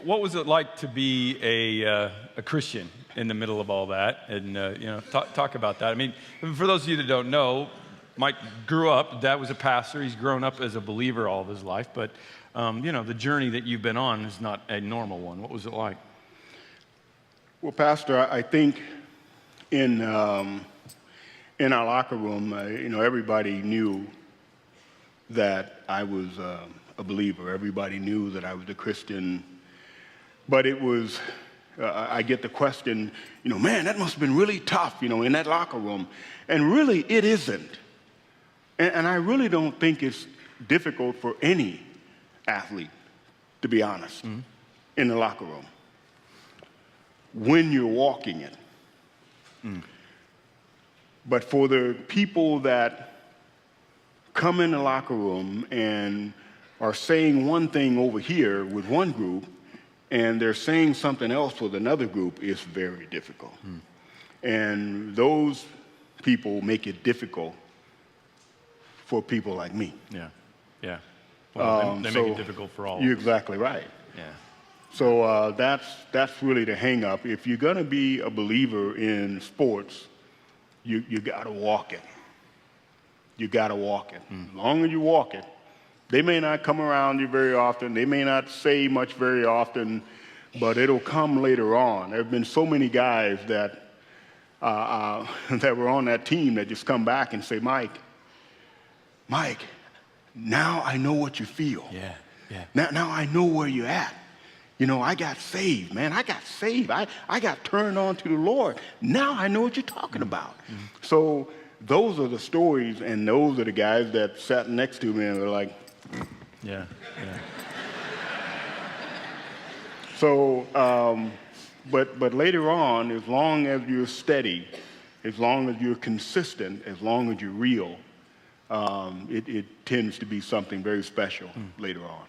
what was it like to be a Christian in the middle of all that? And talk about that. I mean, for those of you that don't know, Mike grew up. Dad was a pastor. He's grown up as a believer all of his life. But the journey that you've been on is not a normal one. What was it like? Well, Pastor, I think in our locker room, everybody knew that I was a believer. Everybody knew that I was a Christian. But it was, I get the question, man, that must have been really tough, in that locker room. And really, it isn't. And I really don't think it's difficult for any athlete, to be honest, in the locker room, when you're walking it. But for the people that come in the locker room and are saying one thing over here with one group, and they're saying something else with another group, it's very difficult. And those people make it difficult for people like me. Yeah. Well, they make it difficult for all. You're exactly right. Yeah. So that's really the hang up. If you're going to be a believer in sports, you got to walk it. You got to walk it. As long as you walk it, they may not come around you very often. They may not say much very often, but it'll come later on. There have been so many guys that that were on that team that just come back and say, Mike, now I know what you feel. Yeah. Now I know where you're at. I got saved, man. I got saved. I got turned on to the Lord. Now I know what you're talking about. So those are the stories, and those are the guys that sat next to me and were like, yeah. So, but later on, as long as you're steady, as long as you're consistent, as long as you're real, it tends to be something very special later on.